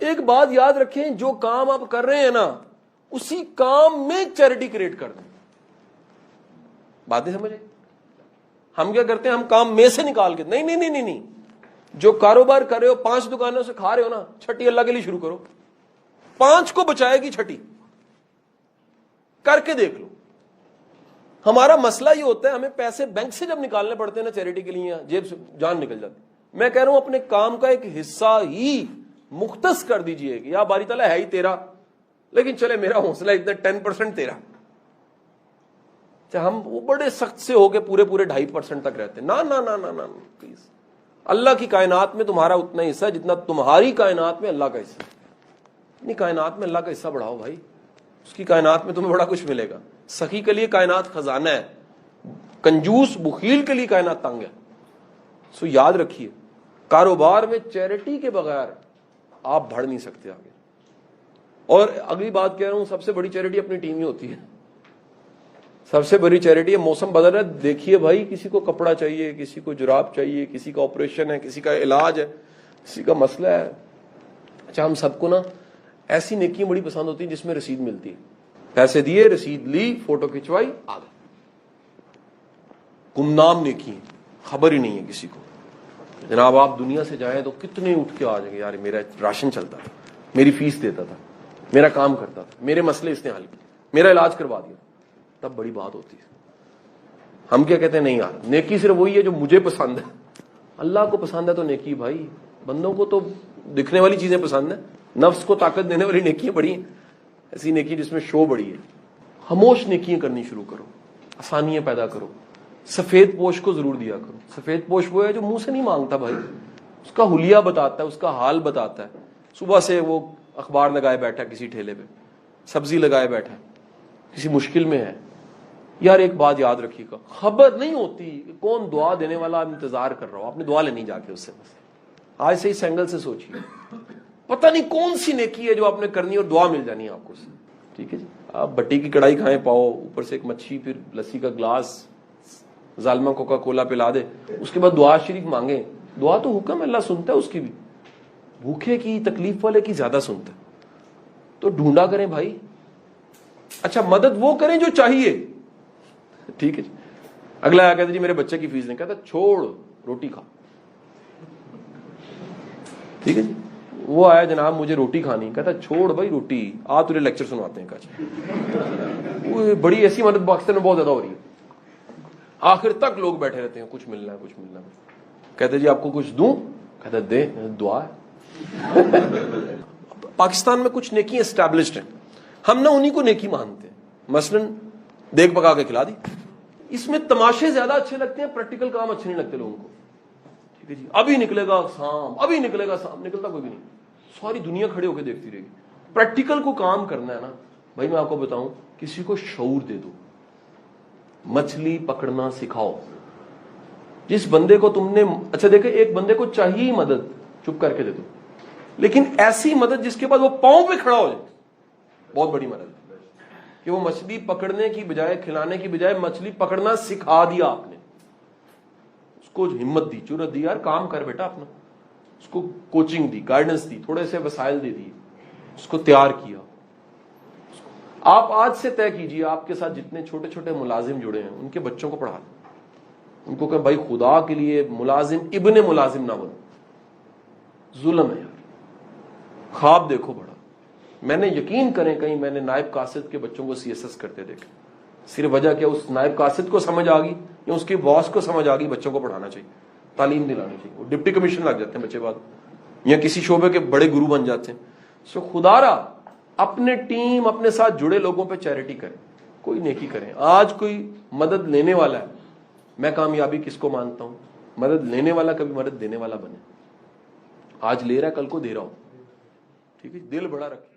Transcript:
ایک بات یاد رکھیں, جو کام آپ کر رہے ہیں نا اسی کام میں چیریٹی کریٹ کر دیں. باتیں سمجھیں؟ ہم کیا کرتے ہیں, ہم کام میں سے نکال کے, نہیں نہیں نہیں نہیں, جو کاروبار کر رہے ہو 5 دکانوں سے کھا رہے ہو نا, چھٹی اللہ کے لیے شروع کرو. 5 کو بچائے گی چھٹی, کر کے دیکھ لو. ہمارا مسئلہ یہ ہوتا ہے, ہمیں پیسے بینک سے جب نکالنے پڑتے ہیں نا چیریٹی کے لیے, جیب سے جان نکل جاتی. میں کہہ رہا ہوں اپنے کام کا ایک حصہ ہی مختص کر دیجئے کہ یا باری تعالیٰ ہے ہی تیرا, لیکن چلے میرا حوصلہ اتنا 10% تیرا. ہم وہ بڑے سخت سے ہو کے پورے 2.5% تک رہتے ہیں. نا پلیز, اللہ کی کائنات میں تمہارا اتنا حصہ ہے جتنا تمہاری کائنات میں اللہ کا حصہ. اپنی کائنات میں اللہ کا حصہ بڑھاؤ بھائی, اس کی کائنات میں تمہیں بڑا کچھ ملے گا. سخی کے لیے کائنات خزانہ ہے, کنجوس بخیل کے لیے کائنات تنگ ہے. سو یاد رکھیے, کاروبار میں چیریٹی کے بغیر آپ بڑھ نہیں سکتے آگے. اور اگلی بات کہہ رہا ہوں, سب سے بڑی چیریٹی اپنی ٹیم ہی ہوتی ہے. سب سے بڑی چیریٹی ہے. موسم بدل رہا ہے, دیکھیے بھائی, کسی کو کپڑا چاہیے, کسی کو جراب چاہیے, کسی کا آپریشن ہے, کسی کا علاج ہے, کسی کا مسئلہ ہے. اچھا, ہم سب کو نا ایسی نیکیاں بڑی پسند ہوتی ہیں جس میں رسید ملتی ہے. پیسے دیے, رسید لی, فوٹو کھنچوائی, آ گئے. گمنام نیکی, خبر ہی نہیں ہے کسی کو. جناب آپ دنیا سے جائیں تو کتنے اٹھ کے آ جائیں گے, یار میرا راشن چلتا تھا, میری فیس دیتا تھا, میرا کام کرتا تھا, میرے مسئلے اس نے حل کیے, میرا علاج کروا دیا. تب بڑی بات ہوتی ہے. ہم کیا کہتے ہیں, نہیں یار نیکی صرف وہی ہے جو مجھے پسند ہے. اللہ کو پسند ہے تو نیکی بھائی, بندوں کو تو دکھنے والی چیزیں پسند ہیں. نفس کو طاقت دینے والی نیکیاں بڑی ہیں, ایسی نیکی جس میں شو بڑی ہے. خاموش نیکیاں کرنی شروع کرو, آسانیاں پیدا کرو. سفید پوش کو ضرور دیا کرو. سفید پوش وہ ہے جو منہ سے نہیں مانگتا بھائی, اس کا حلیہ بتاتا ہے, اس کا حال بتاتا ہے. صبح سے وہ اخبار لگائے بیٹھا, کسی ٹھیلے پہ سبزی لگائے بیٹھا, کسی مشکل میں ہے. یار ایک بات یاد رکھیے گا, خبر نہیں ہوتی کہ کون دعا دینے والا انتظار کر رہا ہو, آپ نے دعا لینی جا کے اس سے. بس آج سے اس اینگل سے سوچیے, پتہ نہیں کون سی نیکی ہے جو آپ نے کرنی اور دعا مل جانی ہے آپ کو. ٹھیک ہے جی, آپ بٹی کی کڑھائی کھائیں پاؤ, اوپر سے ایک مچھی, پھر لسی کا گلاس, ظالمہ کوکا کولا پلا دے, اس کے بعد دعا شریف مانگیں. دعا تو حکم ہے, اللہ سنتا ہے اس کی بھی, بھوکے کی, تکلیف والے کی زیادہ سنتا ہے. تو ڈھونڈا کریں بھائی. اچھا, مدد وہ کریں جو چاہیے. ٹھیک ہے جی. اگلا آیا کہتا جی میرے بچے کی فیس نہیں, کہتا چھوڑ روٹی کھا. ٹھیک ہے جی. وہ آیا جناب مجھے روٹی کھانی, کہتا چھوڑ بھائی روٹی, آ تجھے لیکچر سنواتے ہیں. کچھ بڑی ایسی مدد پاکستان میں بہت زیادہ ہو رہی ہے. آخر تک لوگ بیٹھے رہتے ہیں, کچھ ملنا ہے کچھ ملنا ہے. کہتے جی آپ کو کچھ دوں, کہتا دے, دعا ہے. پاکستان میں کچھ نیکی اسٹیبلشڈ ہیں, ہم نہ انہی کو نیکی مانتے ہیں. مثلا دیکھ پکا کے کھلا دی. اس میں تماشے زیادہ اچھے لگتے ہیں, پریکٹیکل کام اچھے نہیں لگتے لوگوں کو. ٹھیک ہے جی, ابھی نکلے گا سام, ابھی نکلے گا سام, نکلتا کوئی بھی نہیں. ساری دنیا کھڑے ہو کے دیکھتی رہے گی. پریکٹیکل کو کام کرنا ہے نا بھائی, میں آپ کو بتاؤں, کسی کو شعور دے دو, مچھلی پکڑنا سکھاؤ. جس بندے کو تم نے, اچھا دیکھیں, ایک بندے کو چاہیے مدد, چپ کر کے دے دو, لیکن ایسی مدد جس کے بعد وہ پاؤں پہ کھڑا ہو جائے, بہت بڑی مدد. کہ وہ مچھلی پکڑنے کی بجائے, کھلانے کی بجائے مچھلی پکڑنا سکھا دیا آپ نے. اس کو ہمت دی, جرأت دی, یار کام کر بیٹا اپنا. اس کو کوچنگ دی, گائیڈنس دی, تھوڑے سے وسائل دے دی, اس کو تیار کیا. آپ آج سے طے کیجئے, آپ کے ساتھ جتنے چھوٹے چھوٹے ملازم جڑے ہیں ان کے بچوں کو پڑھا دیں. ان کو کہ بھائی خدا کے لیے ملازم ابن ملازم نہ بنو, ظلم ہے یار. خواب دیکھو بڑا. میں نے یقین کریں, کہیں میں نے نائب قاصد کے بچوں کو CSS کرتے دیکھے. صرف وجہ کیا, اس نائب قاصد کو سمجھ آ گئی یا اس کے باس کو سمجھ آ گئی بچوں کو پڑھانا چاہیے, تعلیم دلانی چاہیے. وہ ڈپٹی کمشنر لگ جاتے ہیں بچے بعد, یا کسی شعبے کے بڑے گرو بن جاتے ہیں. سو خدا را اپنے ٹیم, اپنے ساتھ جڑے لوگوں پہ چیریٹی کریں, کوئی نیکی کریں. آج کوئی مدد لینے والا ہے, میں کامیابی کس کو مانتا ہوں, مدد لینے والا کبھی مدد دینے والا بنے. آج لے رہا ہے کل کو دے رہا ہوں. ٹھیک ہے, دل بڑا رکھے.